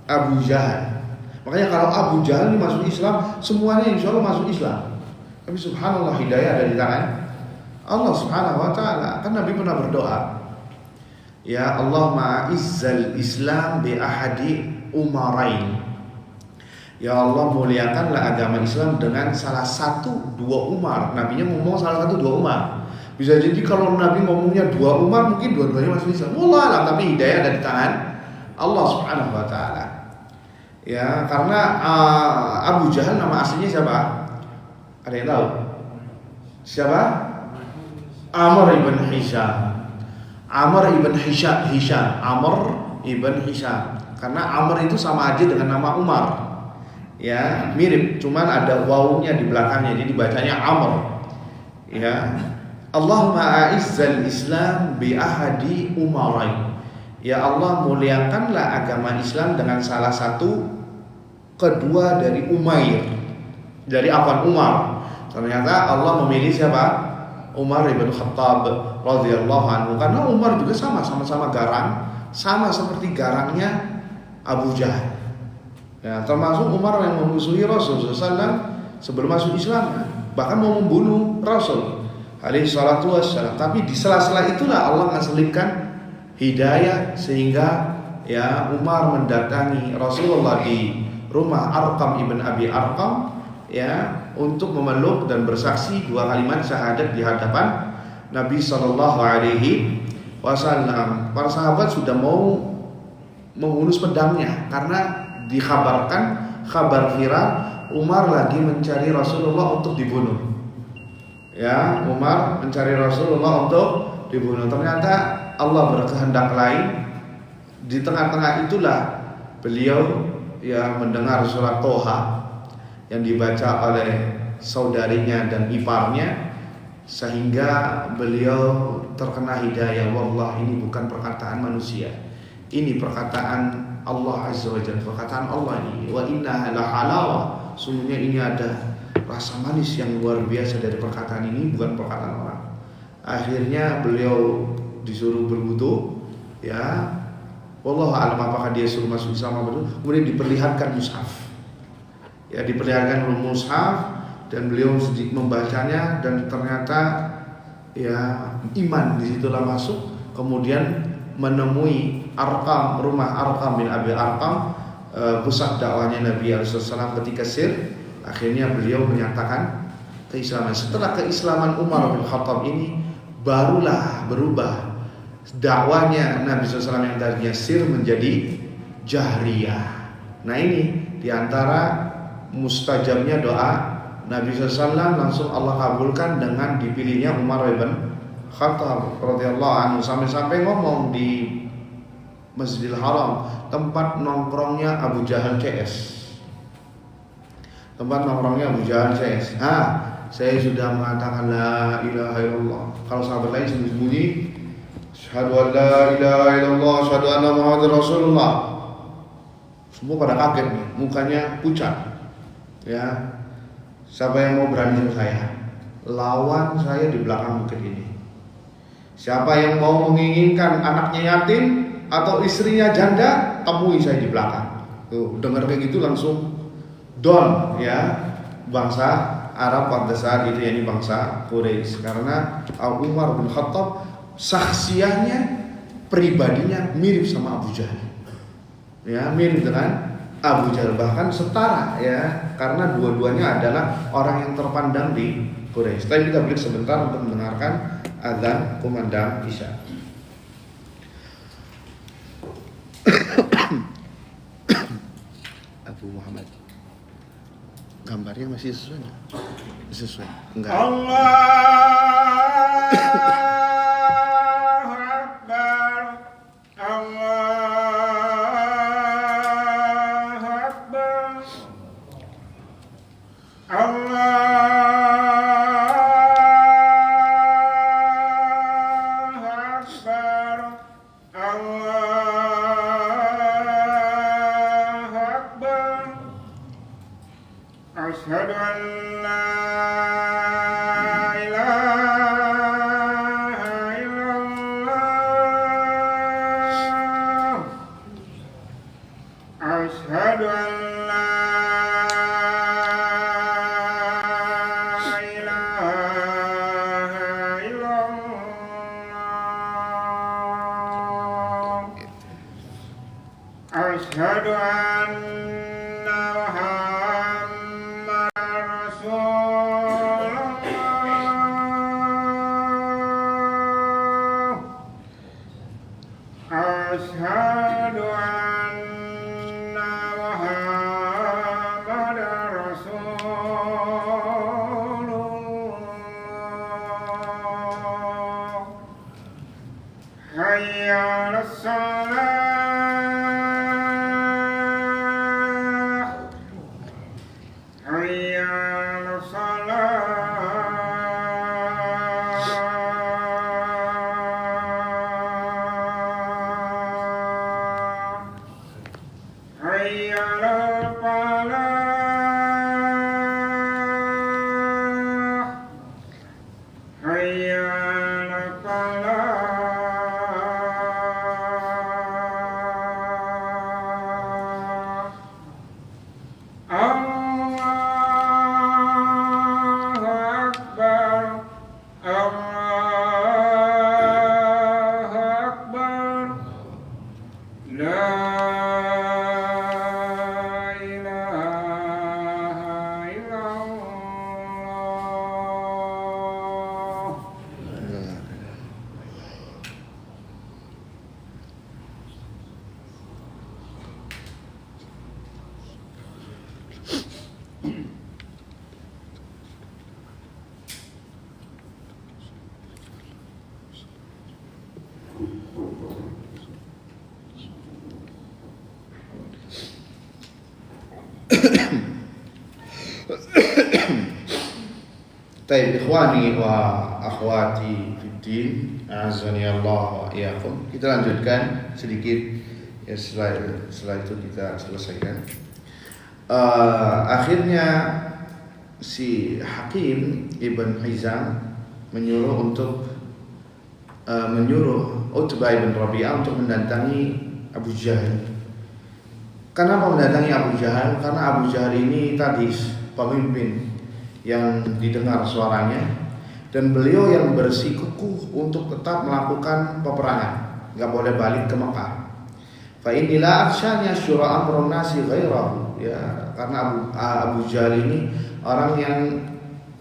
Abu Jahal. Makanya kalau Abu Jahal ini masuk Islam, semuanya insya Allah masuk Islam. Tapi subhanallah, hidayah ada di tangan Allah subhanahu wa ta'ala. Kan Nabi pernah berdoa, ya Allah ma'izzal Islam bi ahadi umarain. Ya Allah, muliakanlah agama Islam dengan salah satu dua Umar. Nabinya ngomong salah satu dua Umar. Bisa jadi kalau Nabi ngomongnya dua Umar, mungkin dua-duanya masuk Islam. Wallah alam, tapi hidayah ada di tangan Allah subhanahu wa ta'ala. Ya, karena Abu Jahal nama aslinya siapa? Ada yang tahu? Siapa? Amr ibn Hisham. Amr ibn Hisham. Amr ibn Hisham. Karena Amr itu sama aja dengan nama Umar. Ya, mirip, cuman ada wawunya di belakangnya, jadi dibacanya Amr. Ya. Allahumma a'izzal Islam bi ahadi umarain. Ya Allah, muliakanlah agama Islam dengan salah satu kedua dari Umair. Dari Afan Umar. Ternyata Allah memilih siapa? Umar ibn Khattab radhiyallahu anhu. Karena Umar juga sama-sama garang, sama seperti garangnya Abu Jahal. Ya, termasuk Umar yang memusuhi Rasul SAW sebelum masuk Islam, bahkan mau membunuh Rasul alaihi salatu wassalam. Tapi di sela-sela itulah Allah ngaselipkan hidayah sehingga ya Umar mendatangi Rasulullah di rumah Arqam ibn Abi Arqam ya untuk memeluk dan bersaksi dua kalimat syahadat di hadapan Nabi sallallahu alaihi wasallam. Para sahabat sudah mau menghunus pedangnya karena dikabarkan kabar viral Umar lagi mencari Rasulullah untuk dibunuh. Ya, Umar mencari Rasulullah untuk dibunuh. Ternyata Allah berkehendak lain. Di tengah-tengah itulah beliau ya mendengar surat Toha yang dibaca oleh saudarinya dan iparnya, sehingga beliau terkena hidayah. Wallah, ini bukan perkataan manusia, ini perkataan Allah Azza wa Jalla, perkataan Allah ini. Wa inna la halawa, sungguhnya ini ada rasa manis yang luar biasa dari perkataan ini, bukan perkataan orang. Akhirnya beliau disuruh berwudu, ya. Wallahu a'lam apakah dia suruh masuk Islam atau kemudian diperlihatkan mushaf. Ya, diperlihatkan mushaf dan beliau sedikit membacanya dan ternyata ya iman disitulah masuk. Kemudian menemui Arqam, rumah Arqam bin Abi Arqam, pusat dakwahnya Nabi SAW ketika Sir. Akhirnya beliau menyatakan keislaman. Setelah keislaman Umar bin Khattab ini, barulah berubah dakwahnya Nabi SAW yang tadinya Sir menjadi Jahriyah. Nah, ini diantara mustajabnya doa Nabi SAW, langsung Allah kabulkan dengan dipilihnya Umar bin Khattab radhiyallahu anhu. Sampai-sampai ngomong di Masjidil Haram, tempat nongkrongnya Abu Jahal CS. Tempat nongkrongnya Abu Jahal CS. Saya sudah mengatakan la ilaha illallah. Kalau sahabat lain sembunyi, syahadu an la ilaha illallah, syahadu anna Muhammadar Rasulullah. Semua pada kaget nih, mukanya pucat. Ya. Siapa yang mau berani sama saya? Lawan saya di belakang bukit ini. Siapa yang mau menginginkan anaknya yatim atau istrinya janda, temui saya di belakang. Tuh, dengar kayak gitu langsung down ya bangsa Arab pada saat itu, yakni bangsa Quraisy, karena Umar bin Khattab saksiahnya, pribadinya mirip sama Abu Jahal. Ya, mirip dengan Abu Jahal, bahkan setara ya, karena dua-duanya adalah orang yang terpandang di Quraisy. Tapi kita break sebentar untuk mendengarkan azan kumandang Isya. Abu Muhammad, gambarnya masih sesuai nggak? Sesuai? Enggak. Allahu Akbar. Allahu Akbar. Allahu Akbar. Allahu Akbar. Asyhadu an la ilaha Asyhadu an la ilaha illallah. Asyhadu anna Muhammadar Rasulullah. Asyhadu anna Muhammadar Rasulullah. Hayya 'alas shalah. Hayya 'alas shalah. Hayya 'alal falah. Hayya 'alal falah. Allahu Akbar. Allahu Akbar. La ilaha illallah. Taib ikhwani wa akhwati fiddin, azani Allah wa iyyakum. Kita lanjutkan sedikit ya, setelah itu kita selesaikan. Akhirnya si Hakim Ibn Hizam menyuruh Utbah ibn Rabi'ah untuk mendatangi Abu Jahal. Kenapa mendatangi Abu Jahal? Karena Abu Jahal ini tadi pemimpin yang didengar suaranya, dan beliau yang bersikukuh untuk tetap melakukan peperangan, nggak boleh balik ke Mekah. Fa inilah aksanya syura amrun nasi ghairahu, ya, karena Abu Jahal ini orang yang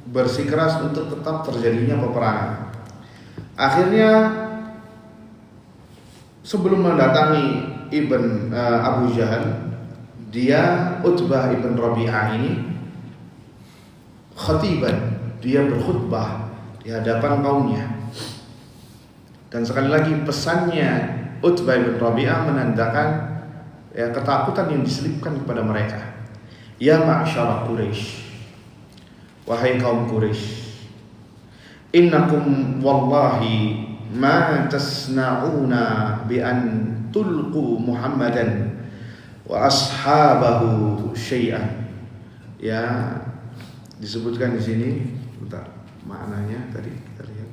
bersikeras untuk tetap terjadinya peperangan. Akhirnya sebelum mendatangi Abu Jahal, dia Utbah ibn Rabi'ah ini khatiban, dia berkhutbah di hadapan kaumnya. Dan sekali lagi pesannya Utbah bin Rabi'ah menandakan ya, ketakutan yang diselipkan kepada mereka. Ya ma'syara Quraisy, wahai kaum Quraisy, innakum wallahi ma tasna'una bi an tulqu Muhammadan wa ashabahu syai'an. Ya, disebutkan di sini, bentar, maknanya tadi kita lihat.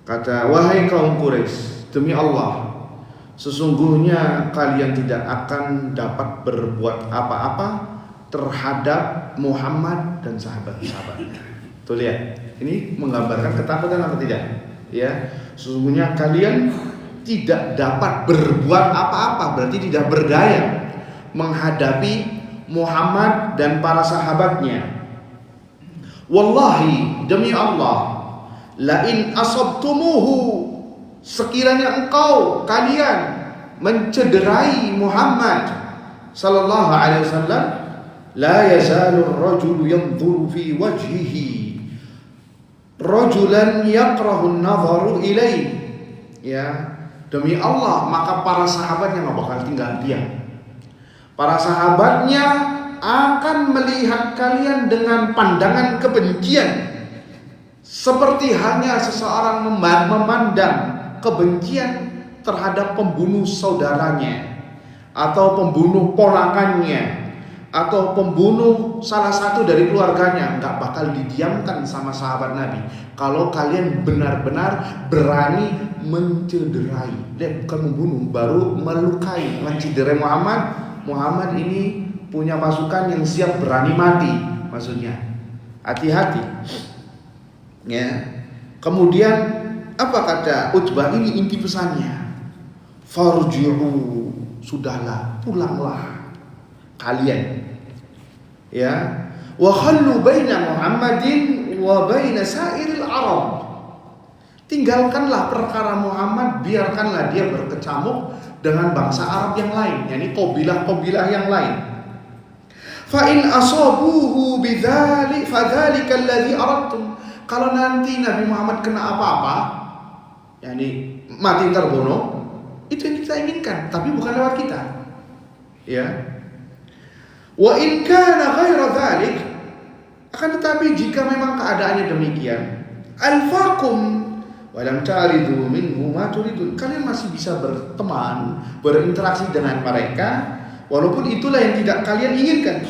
Kata, wahai kaum Quraisy, demi Allah, sesungguhnya kalian tidak akan dapat berbuat apa-apa terhadap Muhammad dan sahabat-sahabatnya. Tuh lihat, ini menggambarkan ketakutan apa tidak? Ya, sesungguhnya kalian tidak dapat berbuat apa-apa, berarti tidak berdaya menghadapi Muhammad dan para sahabatnya. Wallahi, demi Allah, la in asabtumuhu, sekiranya kalian mencederai Muhammad sallallahu alaihi wasallam, la yazalu ar-rajulu yanzuru fi wajhihi rajulan yakrahu an-nadharu ilaihi. Ya, demi Allah, maka para sahabatnya nggak bakal tinggal diam. Para sahabatnya akan melihat kalian dengan pandangan kebencian, seperti halnya seseorang memandang kebencian terhadap pembunuh saudaranya, atau pembunuh ponakannya, atau pembunuh salah satu dari keluarganya. Nggak bakal didiamkan sama sahabat Nabi kalau kalian benar-benar berani mencederai, dan bukan membunuh, baru melukai, mencederai Muhammad Muhammad ini punya pasukan yang siap berani mati, maksudnya hati-hati. Ya. Kemudian apa kata Utbah, ini inti pesannya. Farji'u, sudahlah, pulanglah kalian. Ya. Wa khallu baina Muhammadin wa baina sairil Arab. Tinggalkanlah perkara Muhammad, biarkanlah dia berkecamuk dengan bangsa Arab yang lain, yakni qabilah-qabilah yang lain. Fa in asabuhu bidzalik fadzalika alladhi aradtum. Kalau nanti Nabi Muhammad kena apa-apa, yakni mati terbunuh, itu yang kita inginkan, tapi bukan lewat kita. Ya. Wa in kana ghaira dzalik, akan tetapi jika memang keadaannya demikian, alfaqum walam taridu minhu ma turidun, kalian masih bisa berteman, berinteraksi dengan mereka walaupun itulah yang tidak kalian inginkan.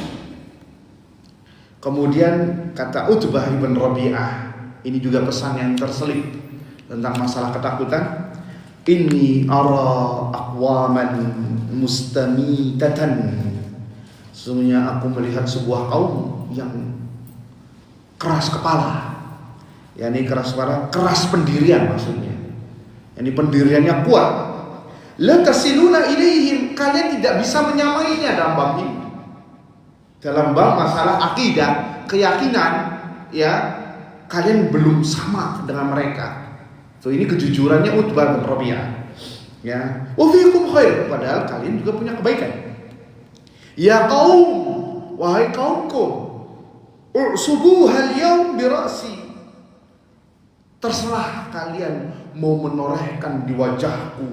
Kemudian kata Utbah ibn Rabi'ah, ini juga pesan yang terselip tentang masalah ketakutan. Inni ara aqwaman mustamitatan, sesungguhnya aku melihat sebuah kaum yang keras kepala. Yani keras kepala, keras pendirian maksudnya. Yani pendiriannya kuat. La tasiluna ilaihim, kalian tidak bisa menyamainya dalam bab ini. Dalam bab masalah akidah, keyakinan, ya, kalian belum sama dengan mereka. So ini kejujurannya Utbah bin Rabi'ah. Ya, wa fiikum khair, padahal kalian juga punya kebaikan. Ya kaum, wahai kaumku, ursubuhal yaum bi ra'si. Terserah kalian mau menorehkan di wajahku,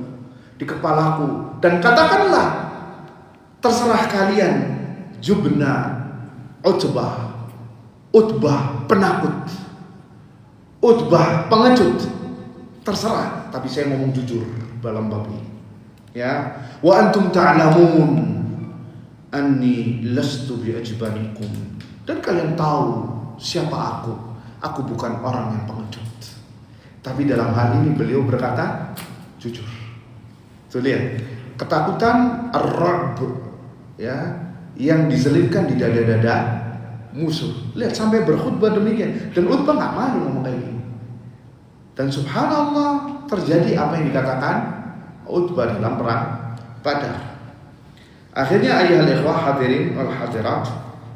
di kepalaku, dan katakanlah terserah kalian jubna Utbah penakut, Utbah pengecut, terserah, tapi saya ngomong jujur dalam bab ini. Ya, wa antum ta'lamun anni lastu bi'ajbanikum, dan kalian tahu siapa aku bukan orang yang pengecut. Tapi dalam hal ini beliau berkata jujur. Tuh lihat, ketakutan ar-ra'b, ya, yang diselipkan di dada-dada musuh. Lihat sampai berkhutbah demikian, dan Utbah nggak malu ngomong kayak gini. Dan subhanallah terjadi apa yang dikatakan Utbah dalam perang Badar. Akhirnya ayuhal ikhwah hadirin wal hadirat,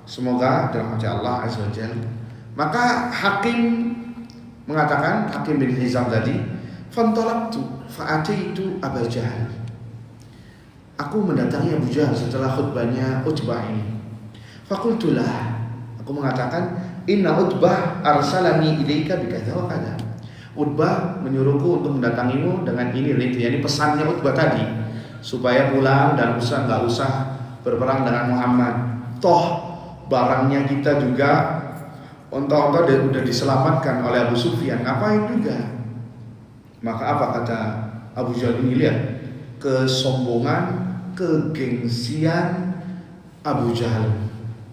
semoga dalam hati Allah azza wajalla, maka Hakim mengatakan, Hakim bin Hizam tadi, fantalaqtu fa'ataitu Abu Jahal. Aku mendatangi Abu Jahal setelah khutbahnya Utbah ini. Faqultulah, aku mengatakan, inna Utbah arsalani ilaika bikadza wa kadza. Utbah menyuruhku untuk mendatangimu dengan ini, yakni pesannya Utbah tadi, supaya pulang dan nggak usah berperang dengan Muhammad. Toh barangnya kita juga onta-onta udah diselamatkan oleh Abu Sufyan, ngapain juga? Maka apa kata Abu Jahal ini? Lihat kesombongan, kegengsian Abu Jahal.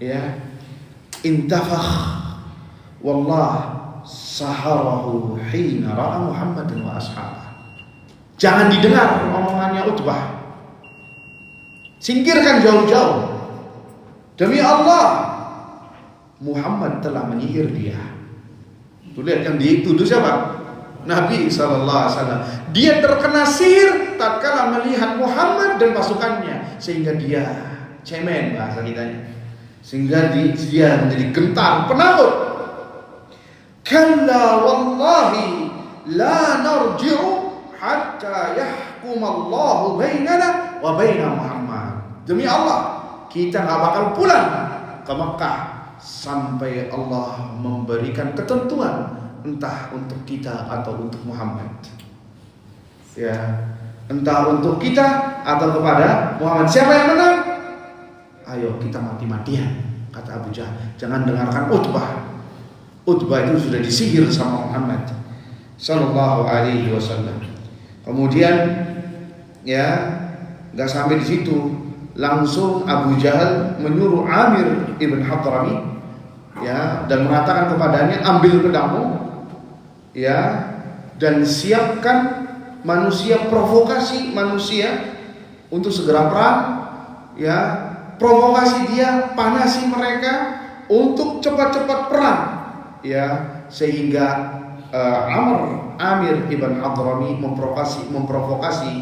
Ya, intafakh wallah saharahu hina ra'a Muhammadin wa ashabah. Jangan didengar omongannya Utbah, singkirkan jauh-jauh. Demi Allah, Muhammad telah menyihir dia. Tuh lihat, yang dituduh siapa? Nabi SAW. Dia terkena sihir tatkala melihat Muhammad dan pasukannya, sehingga dia cemen bahasa kitanya, sehingga dia menjadi gentar, penakut. Kalla wallahi la narji'u hatta yahkum Allahu bainana wa baina Muhammad. Demi Allah, kita gak bakal pulang ke Mekah sampai Allah memberikan ketentuan, entah untuk kita atau untuk Muhammad. Ya, entah untuk kita atau kepada Muhammad. Siapa yang menang? Ayo kita mati-matian, kata Abu Jahal. Jangan dengarkan Utbah. Utbah itu sudah disihir sama Muhammad sallallahu alaihi wasallam. Kemudian ya, enggak sampai di situ, langsung Abu Jahal menyuruh Amir ibn Hadrami, ya, dan mengatakan kepadanya, ambil pedangmu, ya, dan siapkan manusia, provokasi manusia untuk segera perang ya, provokasi dia, panasi mereka untuk cepat-cepat perang, ya, sehingga Amir ibn Hadrami memprovokasi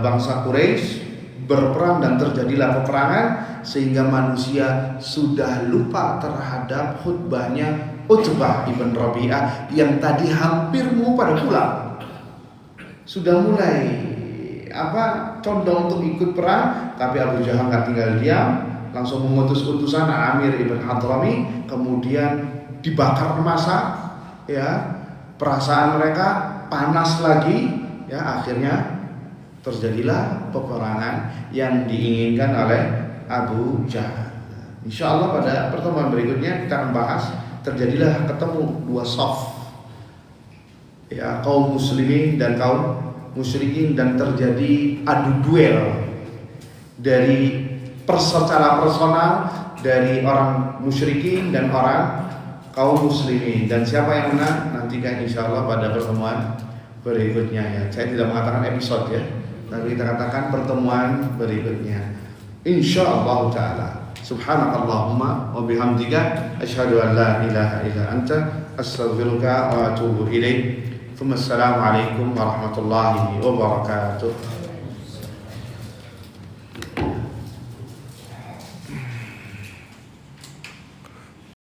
bangsa Quraisy berperang dan terjadilah peperangan sehingga manusia sudah lupa terhadap khutbahnya Utbah ibn Rabi'ah yang tadi hampir mau pada pulang. Sudah mulai condong untuk ikut perang, tapi Abu Jahal nggak tinggal diam, langsung mengutus utusan Amir ibn Hadrami, kemudian dibakar massa, ya, perasaan mereka panas lagi, ya, akhirnya terjadilah peperangan yang diinginkan oleh Abu Jahal. Insyaallah pada pertemuan berikutnya kita akan bahas terjadilah ketemu dua saf, ya, kaum muslimin dan kaum musyrikin, dan terjadi adu duel dari secara personal dari orang musyrikin dan orang kaum muslimin, dan siapa yang menang nantikan insyaallah pada pertemuan berikutnya, ya. Saya tidak mengatakan episode, ya, tapi kita katakan pertemuan berikutnya insyaallah taala. Subhanakallahumma wa bihamdika asyhadu an la ilaha illa anta astaghfiruka wa atubu ilaik. Assalamualaikum warahmatullahi wabarakatuh.